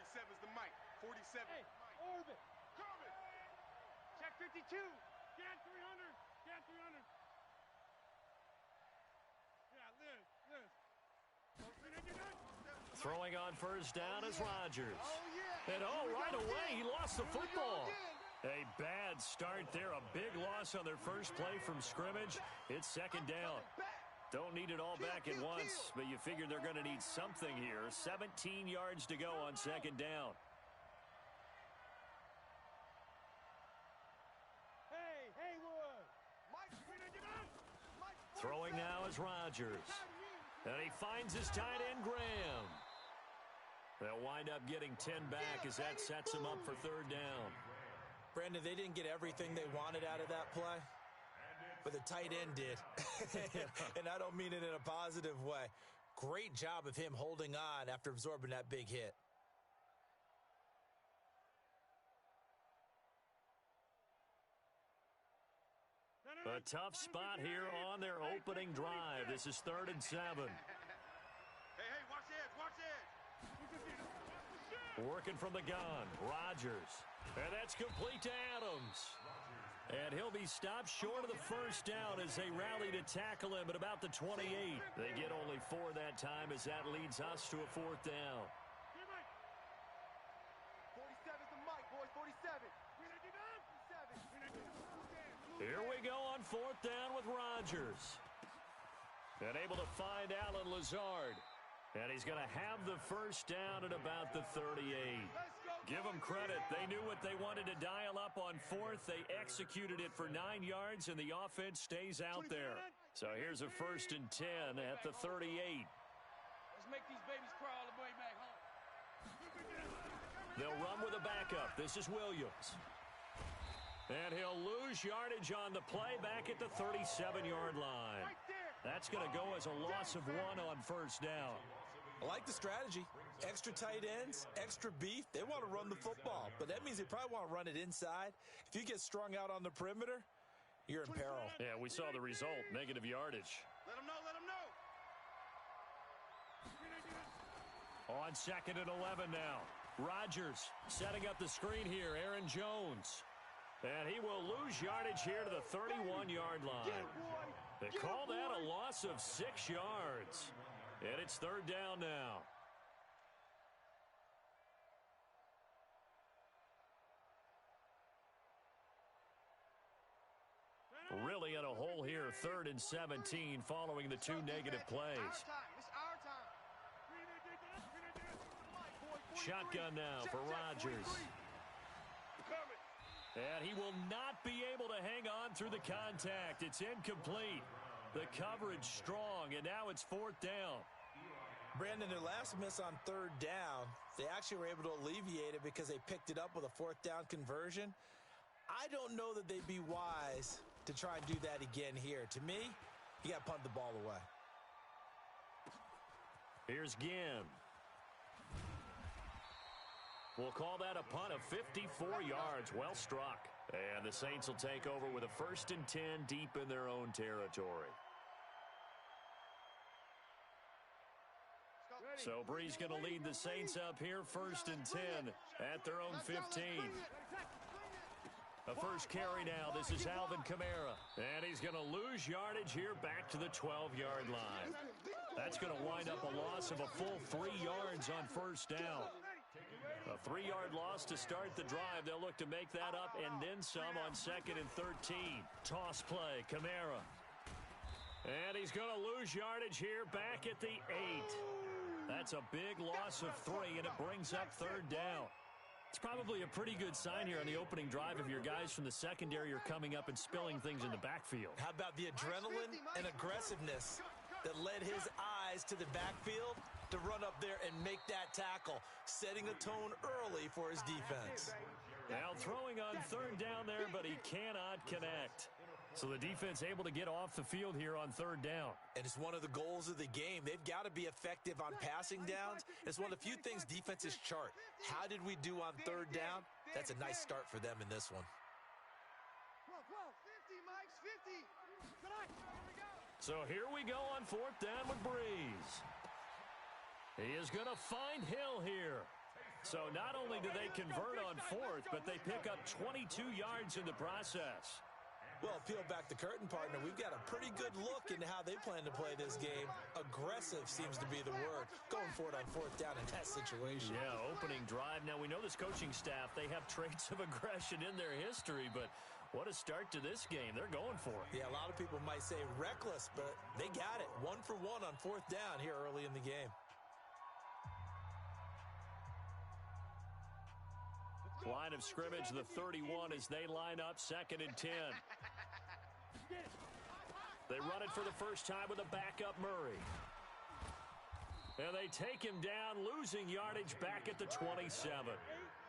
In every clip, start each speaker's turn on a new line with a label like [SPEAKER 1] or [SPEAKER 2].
[SPEAKER 1] 47's the mic. 47.
[SPEAKER 2] Hey, orbit. Coming. Check 52. Get 300. Get 300. Yeah, Liz.
[SPEAKER 3] Throwing on first down is Rodgers. And right away, he lost the football. A bad start there. A big loss on their first play from scrimmage. It's second down. Don't need it all back at once, but you figure they're going to need something here. 17 yards to go on second down.
[SPEAKER 2] Hey, Haywood.
[SPEAKER 3] Throwing now is Rodgers. And he finds his tight end, Graham. They'll wind up getting 10 back as that sets him up for third down.
[SPEAKER 4] Brandon, they didn't get everything they wanted out of that play, but the tight end did. And I don't mean it in a positive way. Great job of him holding on after absorbing that big hit.
[SPEAKER 3] A tough spot here on their opening drive. This is 3rd and 7.
[SPEAKER 1] Hey, watch edge.
[SPEAKER 3] Working from the gun, Rodgers. And that's complete to Adams. And he'll be stopped short of the first down as they rally to tackle him at about the 28. They get only 4 that time as that leads us to a 4th down.
[SPEAKER 5] 47's the mic, boys. 47.
[SPEAKER 3] Here we go on 4th down with Rodgers. And able to find Allen Lazard. And he's going to have the first down at about the 38. Give them credit. They knew what they wanted to dial up on 4th. They executed it for 9 yards, and the offense stays out there. So here's a 1st and 10 at the 38.
[SPEAKER 2] Let's make these babies crawl all the way back home.
[SPEAKER 3] They'll run with a backup. This is Williams. And he'll lose yardage on the play back at the 37-yard line. That's going to go as a loss of 1 on first down.
[SPEAKER 4] I like the strategy. Extra tight ends, extra beef. They want to run the football, but that means they probably want to run it inside. If you get strung out on the perimeter, you're in peril.
[SPEAKER 3] Yeah, we saw the result, negative yardage.
[SPEAKER 1] Let him know.
[SPEAKER 3] On 2nd and 11 now. Rodgers setting up the screen here. Aaron Jones. And he will lose yardage here to the 31-yard line. They call that a loss of 6 yards. And it's 3rd down now. Really in a hole here, 3rd and 17 following the 2 negative plays.
[SPEAKER 5] It's our time.
[SPEAKER 3] Shotgun now for Rodgers. And he will not be able to hang on through the contact. It's incomplete. The coverage strong, and now it's 4th down.
[SPEAKER 4] Brandon, their last miss on 3rd down, they actually were able to alleviate it because they picked it up with a 4th down conversion. I don't know that they'd be wise to try and do that again here. To me, you got to punt the ball away.
[SPEAKER 3] Here's Ginn. We'll call that a punt of 54 yards. Well struck. And the Saints will take over with a 1st and 10 deep in their own territory. So Bree's going to lead the Saints up here, 1st and 10 at their own 15. A first carry now. This is Alvin Kamara. And he's going to lose yardage here back to the 12-yard line. That's going to wind up a loss of a full 3 yards on first down. A 3-yard loss to start the drive. They'll look to make that up and then some on 2nd and 13. Toss play, Kamara. And he's going to lose yardage here back at the 8. That's a big loss of 3, and it brings up 3rd down. It's probably a pretty good sign here on the opening drive if your guys from the secondary are coming up and spilling things in the backfield.
[SPEAKER 4] How about the adrenaline and aggressiveness that led his eyes to the backfield to run up there and make that tackle, setting a tone early for his defense.
[SPEAKER 3] Now throwing on 3rd down there, but he cannot connect. So the defense able to get off the field here on 3rd down.
[SPEAKER 4] And it's one of the goals of the game. They've got to be effective on passing downs. It's one of the few things defenses chart. How did we do on 3rd down? That's a nice start for them in this one.
[SPEAKER 5] 50, Mike's 50.
[SPEAKER 3] So here we go on 4th down with Breeze. He is going to find Hill here. So not only do they convert on fourth, but they pick up 22 yards in the process.
[SPEAKER 4] Well, peel back the curtain, partner. We've got a pretty good look into how they plan to play this game. Aggressive seems to be the word. Going for it on fourth down in that situation.
[SPEAKER 3] Yeah, opening drive. Now, we know this coaching staff, they have traits of aggression in their history, but what a start to this game. They're going for it.
[SPEAKER 4] Yeah, a lot of people might say reckless, but they got it. 1 for 1 on fourth down here early in the game.
[SPEAKER 3] Line of scrimmage, the 31 as they line up 2nd and 10. They run it for the first time with a backup Murray. And they take him down, losing yardage back at the 27.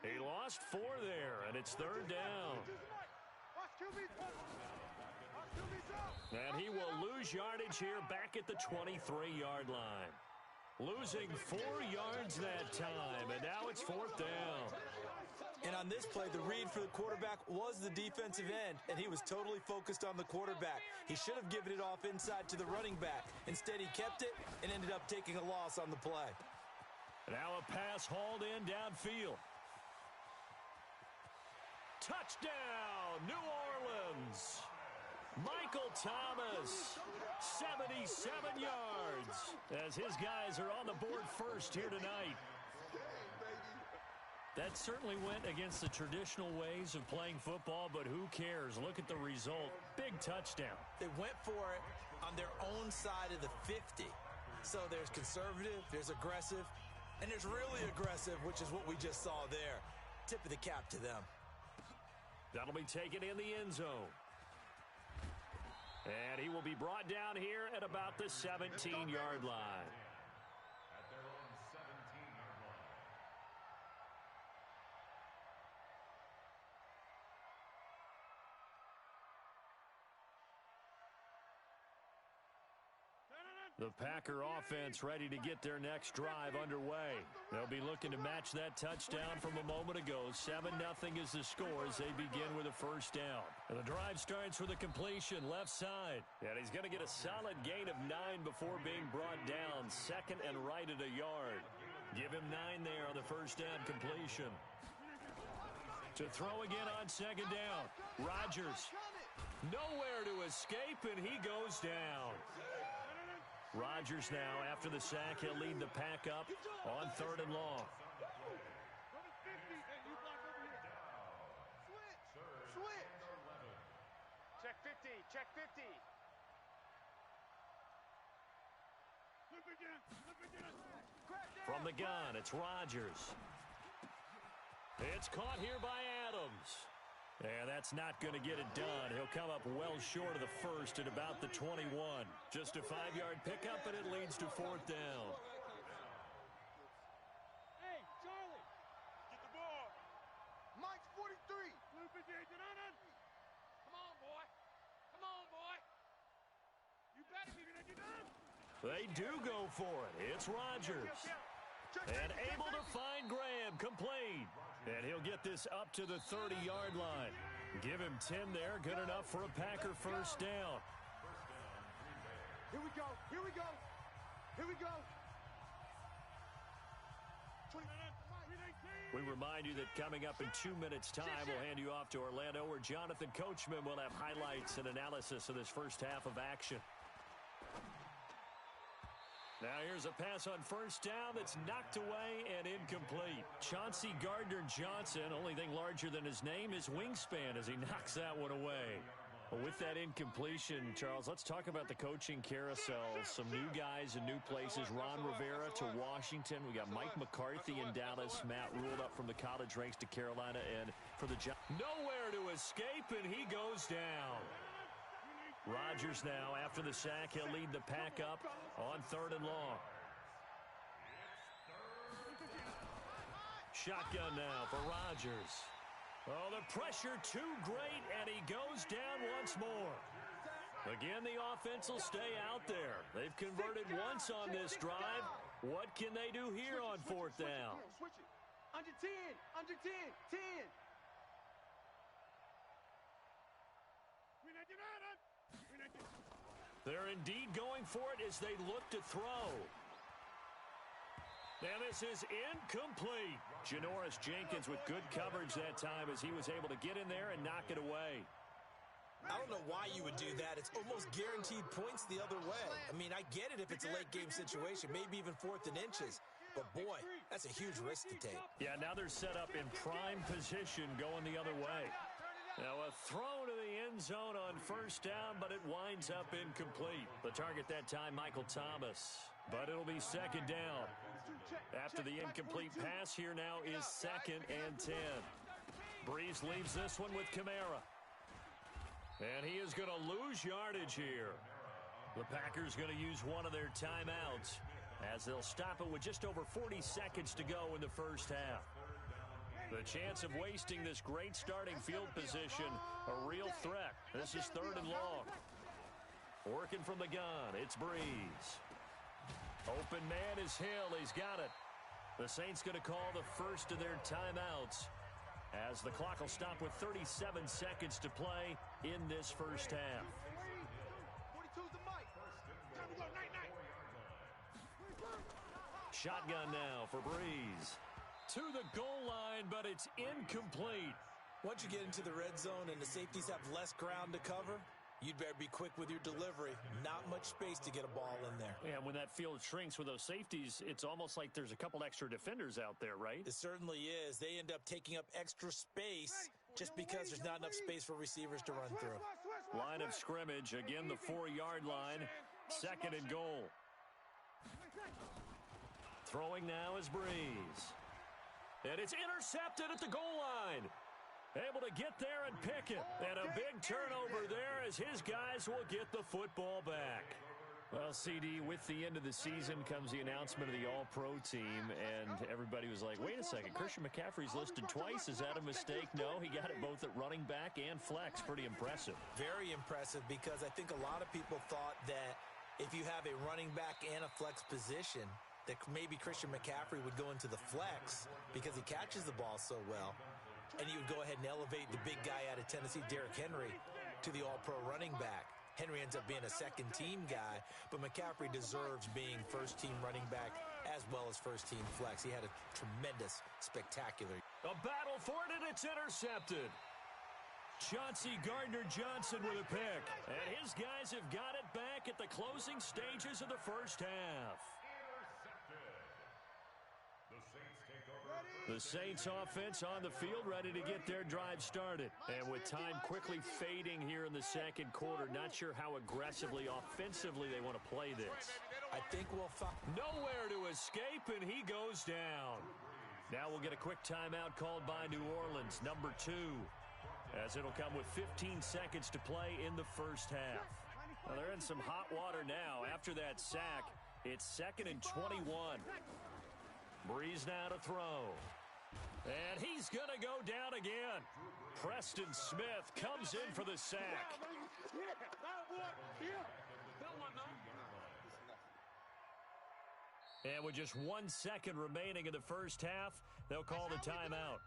[SPEAKER 3] He lost 4 there, and it's 3rd down. And he will lose yardage here back at the 23-yard line. Losing 4 yards that time, and now it's 4th down.
[SPEAKER 4] And on this play, the read for the quarterback was the defensive end, and he was totally focused on the quarterback. He should have given it off inside to the running back. Instead, he kept it and ended up taking a loss on the play.
[SPEAKER 3] Now a pass hauled in downfield. Touchdown, New Orleans. Michael Thomas, 77 yards, as his guys are on the board first here tonight. That certainly went against the traditional ways of playing football, but who cares? Look at the result. Big touchdown.
[SPEAKER 4] They went for it on their own side of the 50. So there's conservative, there's aggressive, and there's really aggressive, which is what we just saw there. Tip of the cap to them.
[SPEAKER 3] That'll be taken in the end zone. And he will be brought down here at about the 17-yard line. The Packer offense ready to get their next drive underway. They'll be looking to match that touchdown from a moment ago. 7-0 is the score as they begin with a first down. And the drive starts with a completion left side. And he's going to get a solid gain of 9 before being brought down. 2nd and right at a yard. Give him 9 there on the first down completion. To throw again on 2nd down. Rodgers nowhere to escape, and he goes down. Rodgers now, after the sack, he'll lead the pack up on 3rd and long.
[SPEAKER 5] Switch.
[SPEAKER 2] Check 50. Check 50.
[SPEAKER 3] From the gun, it's Rodgers. It's caught here by Adams. And that's not going to get it done. He'll come up well short of the first at about the 21. Just a 5-yard pickup, and it leads to 4th down.
[SPEAKER 2] Hey, Charlie. Get the ball.
[SPEAKER 5] Mike's 43.
[SPEAKER 2] Come on, boy. Come on, boy. You better be going to get done.
[SPEAKER 3] They do go for it. It's Rodgers. And able to find Graham, complete. And he'll get this up to the 30-yard line. Give him 10 there, good enough for a Packer first down.
[SPEAKER 5] Here we go. Here we go. Here we go.
[SPEAKER 3] We remind you that coming up in 2 minutes' time, we'll hand you off to Orlando, where Jonathan Coachman will have highlights and analysis of this first half of action. Now here's a pass on first down that's knocked away and incomplete. Chauncey Gardner-Johnson, only thing larger than his name is wingspan as he knocks that one away. Well, with that incompletion, Charles, let's talk about the coaching carousel. Some new guys in new places. Ron Rivera to Washington. We got Mike McCarthy in Dallas. Matt ruled up from the college ranks to Carolina. And for the job, nowhere to escape, and he goes down. Rodgers now, after the sack, he'll lead the pack up on 3rd and long. Shotgun now for Rodgers. Oh, the pressure too great, and he goes down once more. Again, the offense will stay out there. They've converted once on this drive. What can they do here on 4th down?
[SPEAKER 5] Switch it. Under 10. Under 10. 10.
[SPEAKER 3] They're indeed going for it as they look to throw. And this is incomplete. Janoris Jenkins with good coverage that time as he was able to get in there and knock it away.
[SPEAKER 4] I don't know why you would do that. It's almost guaranteed points the other way. I mean, I get it if it's a late game situation, maybe even 4th and inches. But, boy, that's a huge risk to take.
[SPEAKER 3] Yeah, now they're set up in prime position going the other way. Now a throw to the end zone on first down, but it winds up incomplete. The target that time, Michael Thomas. But it'll be second down. After the incomplete pass, here now is 2nd and 10. Breeze leaves this one with Kamara. And he is going to lose yardage here. The Packers going to use one of their timeouts as they'll stop it with just over 40 seconds to go in the first half. The chance of wasting this great starting field position, a real threat. This is 3rd and long. Working from the gun, it's Breeze. Open man is Hill. He's got it. The Saints going to call the first of their timeouts as the clock will stop with 37 seconds to play in this first half.
[SPEAKER 5] 42's the mic. Time to go, night.
[SPEAKER 3] Shotgun now for Breeze. To the goal line, but it's incomplete.
[SPEAKER 4] Once you get into the red zone and the safeties have less ground to cover, you'd better be quick with your delivery. Not much space to get a ball in there.
[SPEAKER 3] Yeah, when that field shrinks with those safeties, it's almost like there's a couple extra defenders out there, right?
[SPEAKER 4] It certainly is. They end up taking up extra space just because there's not enough space for receivers to run through.
[SPEAKER 3] Line of scrimmage, again the 4-yard line, 2nd and goal. Throwing now is Breeze. And it's intercepted at the goal line. Able to get there and pick it. And a big turnover there as his guys will get the football back. Well, CD, with the end of the season comes the announcement of the All-Pro team, and everybody was like, wait a second, Christian McCaffrey's listed twice. Is that a mistake? No, he got it both at running back and flex. Pretty impressive.
[SPEAKER 4] Very impressive, because I think a lot of people thought that if you have a running back and a flex position, that maybe Christian McCaffrey would go into the flex because he catches the ball so well. And you would go ahead and elevate the big guy out of Tennessee, Derrick Henry, to the All-Pro running back. Henry ends up being a second-team guy, but McCaffrey deserves being first-team running back as well as first-team flex. He had a tremendous, spectacular.
[SPEAKER 3] A battle for it, and it's intercepted. Chauncey Gardner-Johnson with a pick. And his guys have got it back at the closing stages of the first half. The Saints offense on the field, ready to get their drive started. And with time quickly fading here in the second quarter, not sure how aggressively, offensively they want to play this.
[SPEAKER 4] I think we'll find
[SPEAKER 3] nowhere to escape, and he goes down. Now we'll get a quick timeout called by New Orleans, number 2, as it'll come with 15 seconds to play in the first half. Well, they're in some hot water now. After that sack, it's 2nd and 21. Breeze now to throw. And he's going to go down again. Preston Smith comes in for the sack. And with just 1 second remaining in the first half, they'll call the timeout.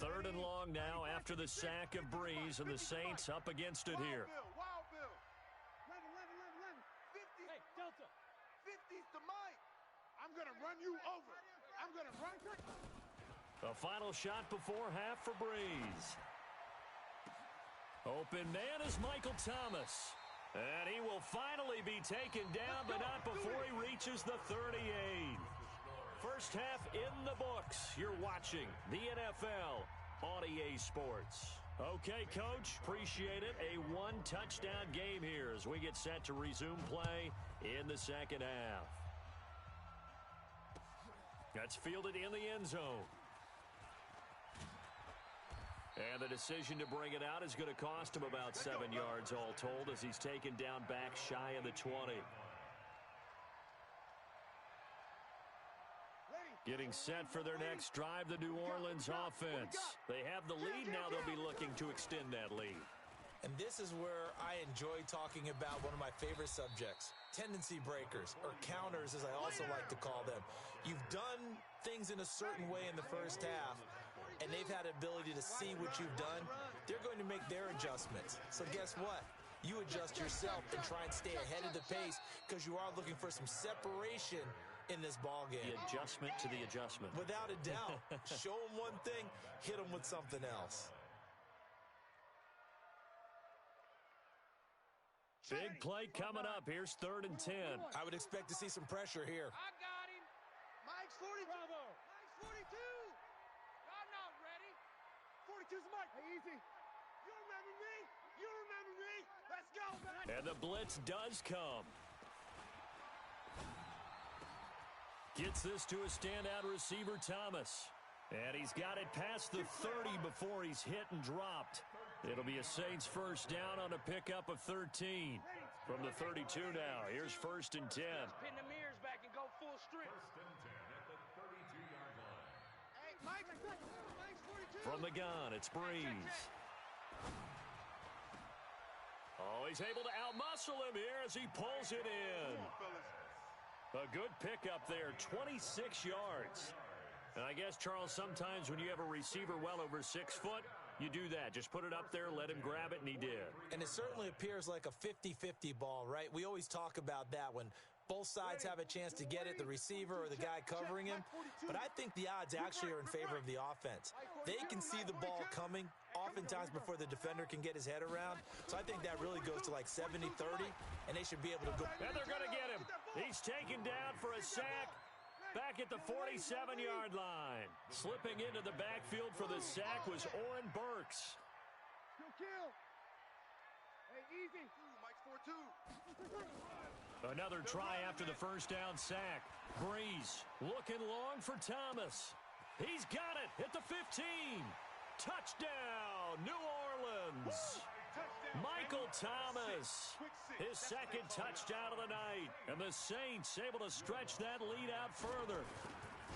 [SPEAKER 3] Third and long now after the sack of Breeze, and the Saints up against it here.
[SPEAKER 5] Wild Bill. 50. Hey, Delta. 50's the mic. I'm going to run you over. I'm going to run.
[SPEAKER 3] A final shot before half for Breeze. Open man is Michael Thomas. And he will finally be taken down, but not before he reaches the 38. First half in the books. You're watching the NFL on EA Sports. Okay, Coach, appreciate it. A one-touchdown game here as we get set to resume play in the second half. That's fielded in the end zone. And the decision to bring it out is going to cost him about 7 yards all told as he's taken down back shy of the 20.
[SPEAKER 5] Ready?
[SPEAKER 3] Getting set for their next drive, the New Orleans offense. They have the lead now. They'll be looking to extend that lead.
[SPEAKER 4] And this is where I enjoy talking about one of my favorite subjects, tendency breakers, or counters as I also like to call them. You've done things in a certain way in the first half, and they've had the ability to see what you've done. They're going to make their adjustments. So guess what? You adjust yourself and try and stay ahead of the pace because you are looking for some separation in this ball game.
[SPEAKER 3] The adjustment to the adjustment.
[SPEAKER 4] Without a doubt. Show them one thing, hit them with something else.
[SPEAKER 3] Big play coming up. Here's 3rd and 10.
[SPEAKER 4] I would expect to see some pressure here.
[SPEAKER 2] I got him.
[SPEAKER 5] Mike's 42.
[SPEAKER 2] Bravo.
[SPEAKER 5] Mike's 42.
[SPEAKER 2] I'm not ready.
[SPEAKER 5] 42's Mike.
[SPEAKER 2] Hey, easy.
[SPEAKER 5] You remember me? You remember me? Let's go, man.
[SPEAKER 3] And the blitz does come. Gets this to a standout receiver, Thomas. And he's got it past the 30 before he's hit and dropped. It'll be a Saints first down on a pickup of 13. From the 32 now, here's 1st and 10.
[SPEAKER 2] Pin the mirrors back and go full strip.
[SPEAKER 5] Hey, Mike's 42.
[SPEAKER 3] From the gun, it's Breeze. Oh, he's able to outmuscle him here as he pulls it in. A good pickup there, 26 yards. And I guess, Charles, sometimes when you have a receiver well over 6 foot, you do that. Just put it up there, let him grab it, and he did.
[SPEAKER 4] And it certainly appears like a 50-50 ball, right? We always talk about that when both sides have a chance to get it, the receiver or the guy covering him. But I think the odds actually are in favor of the offense. They can see the ball coming oftentimes before the defender can get his head around. So I think that really goes to like 70-30, and they should be able to go.
[SPEAKER 3] And they're going to get him. He's taken down for a sack. Back at the 47-yard line. Slipping into the backfield for the sack was Oren Burks.
[SPEAKER 2] Kill. Hey, easy.
[SPEAKER 5] Mike's 4-2.
[SPEAKER 3] Another try after the first down sack. Breeze looking long for Thomas. He's got it at the 15. Touchdown, New Orleans. Michael Thomas, his 2nd touchdown of the night. And the Saints able to stretch that lead out further.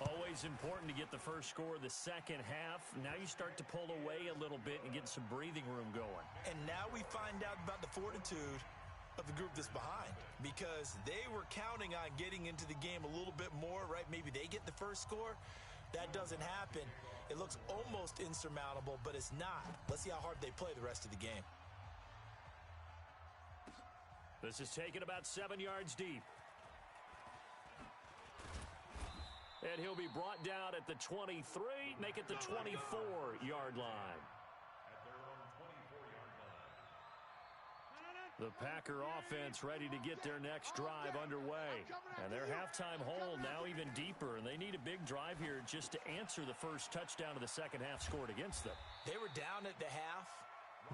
[SPEAKER 3] Always important to get the first score of the second half. Now you start to pull away a little bit and get some breathing room going.
[SPEAKER 4] And now we find out about the fortitude of the group that's behind, because they were counting on getting into the game a little bit more, right? Maybe they get the first score. That doesn't happen. It looks almost insurmountable, but it's not. Let's see how hard they play the rest of the game.
[SPEAKER 3] This is taken about 7 yards deep. And he'll be brought down at the 23, make it the 24-yard line. The Packer offense ready to get their next drive underway. And their halftime hole now even deeper, and they need a big drive here just to answer the first touchdown of the second half scored against them.
[SPEAKER 4] They were down at the half.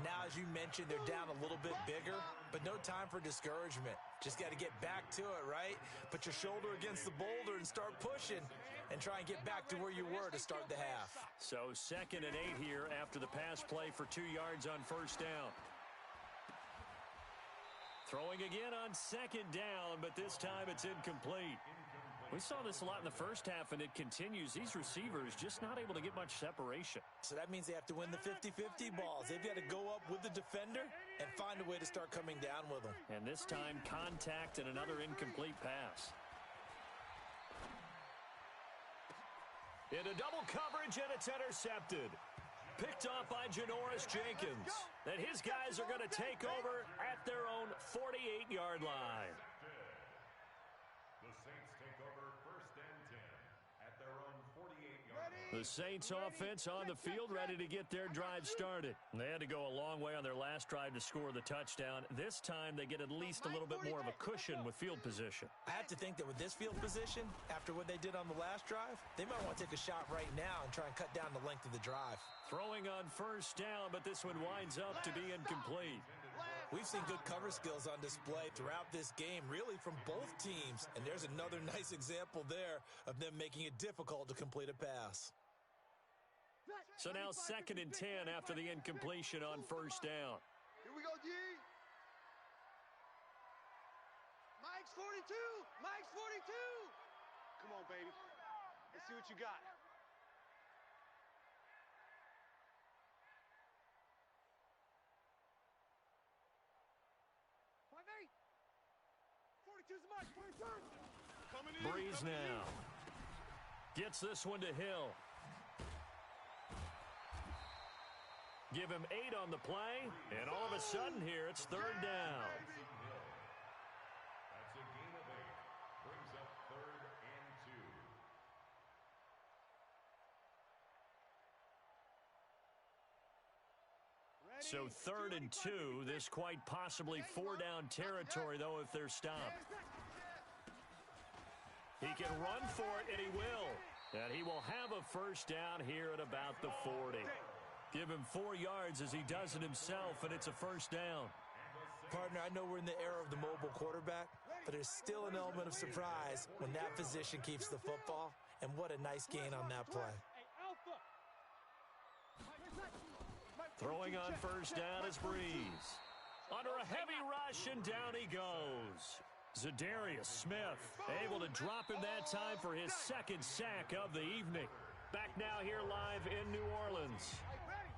[SPEAKER 4] Now, as you mentioned, they're down a little bit bigger, but no time for discouragement. Just got to get back to it, right? Put your shoulder against the boulder and start pushing and try and get back to where you were to start the half.
[SPEAKER 3] So 2nd and 8 here after the pass play for 2 yards on first down. Throwing again on 2nd down, but this time it's incomplete. We saw this a lot in the first half, and it continues. These receivers just not able to get much separation.
[SPEAKER 4] So that means they have to win the 50-50 balls. They've got to go up with the defender and find a way to start coming down with them.
[SPEAKER 3] And this time, contact and another incomplete pass. Into double coverage, and it's intercepted. Picked off by Janoris Jenkins. And his guys are going to take over at their own 48-yard line. The Saints offense on the field ready to get their drive started. They had to go a long way on their last drive to score the touchdown. This time they get at least a little bit more of a cushion with field position.
[SPEAKER 4] I have to think that with this field position, after what they did on the last drive, they might want to take a shot right now and try and cut down the length of the drive.
[SPEAKER 3] Throwing on first down, but this one winds up to be incomplete.
[SPEAKER 4] We've seen good cover skills on display throughout this game, really from both teams. And there's another nice example there of them making it difficult to complete a pass.
[SPEAKER 3] So now 2nd and 10 after the incompletion on first down.
[SPEAKER 5] Here we go, G. Mike's 42. Mike's 42. Come on, baby.
[SPEAKER 2] Let's see what you got.
[SPEAKER 3] Breeze now. Gets this one to Hill. Give him 8 on the play, and all of a sudden here, it's third down.
[SPEAKER 6] That's a gain of 8. Brings up 3rd and 2.
[SPEAKER 3] So 3rd and 2, this quite possibly 4-down territory, though, if they're stopped. He can run for it, and he will. And he will have a first down here at about the 40. Give him 4 yards as he does it himself, and it's a first down.
[SPEAKER 4] Partner, I know we're in the era of the mobile quarterback, but there's still an element of surprise when that position keeps the football, and what a nice gain on that play.
[SPEAKER 3] Throwing on first down is Breeze. Under a heavy rush, and down he goes. Zadarius Smith able to drop him that time for his 2nd sack of the evening. Back now here live in New Orleans.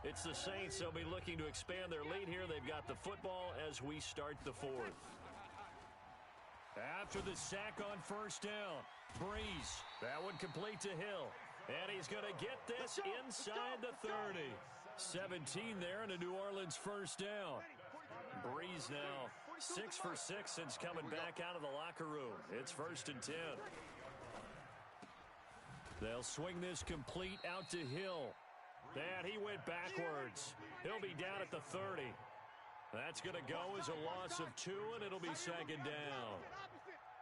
[SPEAKER 3] It's the Saints. They'll be looking to expand their lead here. They've got the football as we start the 4th. After the sack on first down, Breeze. That one complete to Hill. And he's going to get this inside the 30. 17 there and a New Orleans first down. Breeze now 6 for 6 since coming back out of the locker room. It's 1st and 10. They'll swing this complete out to Hill. And he went backwards. He'll be down at the 30. That's going to go as a loss of 2, and it'll be 2nd down.
[SPEAKER 6] At the Packers'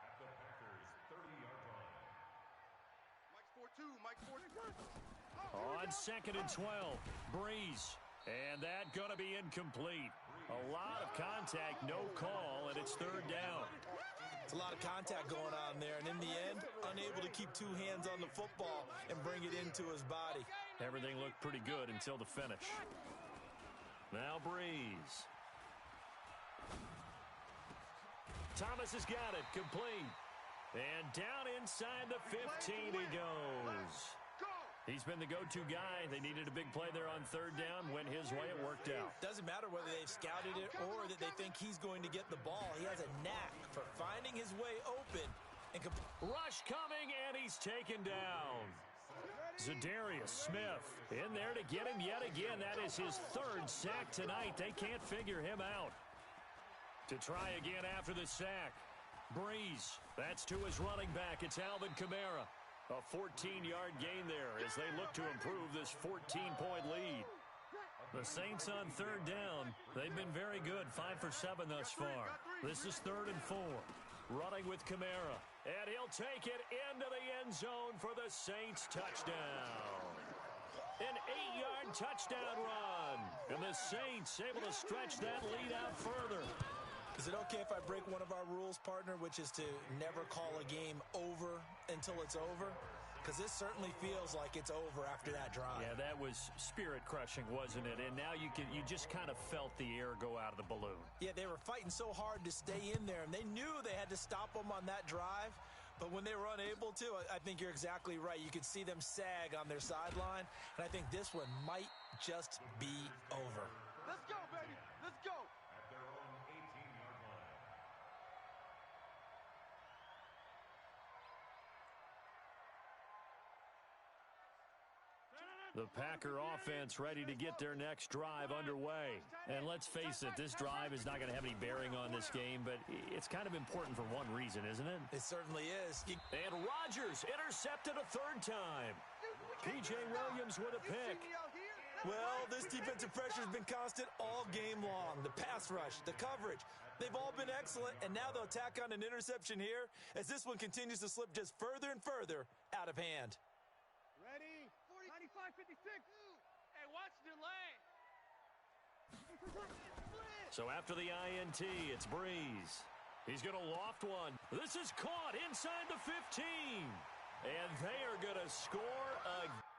[SPEAKER 6] 30-yard line.
[SPEAKER 1] Mike 4-2.
[SPEAKER 3] On 2nd and 12, Breeze. And that going to be incomplete. A lot of contact, no call, and it's 3rd down.
[SPEAKER 4] It's a lot of contact going on there, and in the end, unable to keep 2 hands on the football and bring it into his body.
[SPEAKER 3] Everything looked pretty good until the finish. Now Breeze. Thomas has got it, complete. And down inside the 15 he goes. He's been the go-to guy. They needed a big play there on 3rd down. Went his way, it worked out.
[SPEAKER 4] Doesn't matter whether they've scouted it or that they think he's going to get the ball. He has a knack for finding his way open. And
[SPEAKER 3] rush coming, and he's taken down. Zadarius Smith in there to get him yet again. That is his 3rd sack tonight. They can't figure him out. To try again after the sack. Breeze. That's to his running back. It's Alvin Kamara. A 14-yard gain there as they look to improve this 14-point lead. The Saints on 3rd down. They've been very good. 5 for 7 thus far. This is 3rd and 4. Running with Kamara. And he'll take it into the end zone for the Saints touchdown. An 8-yard touchdown run. And the Saints able to stretch that lead out further.
[SPEAKER 4] Is it okay if I break one of our rules, partner, which is to never call a game over until it's over? Because this certainly feels like it's over after that drive.
[SPEAKER 3] Yeah, that was spirit-crushing, wasn't it? And now you just kind of felt the air go out of the balloon.
[SPEAKER 4] Yeah, they were fighting so hard to stay in there, and they knew they had to stop them on that drive. But when they were unable to, I think you're exactly right. You could see them sag on their sideline, and I think this one might just be over.
[SPEAKER 5] Let's go, baby. Let's go.
[SPEAKER 6] At their own 18-yard line.
[SPEAKER 3] The Packer offense ready to get their next drive underway. And let's face it, this drive is not going to have any bearing on this game, but it's kind of important for one reason, isn't it?
[SPEAKER 4] It certainly is.
[SPEAKER 3] And Rodgers intercepted a 3rd time. P.J. Williams with a pick.
[SPEAKER 4] Well, this defensive pressure has been constant all game long. The pass rush, the coverage, they've all been excellent, and now they'll tack on an interception here as this one continues to slip just further and further out of hand.
[SPEAKER 2] Ready? 95-56. Hey, watch the lane.
[SPEAKER 3] So after the INT, it's Breeze. He's going to loft one. This is caught inside the 15. And they are going to score again.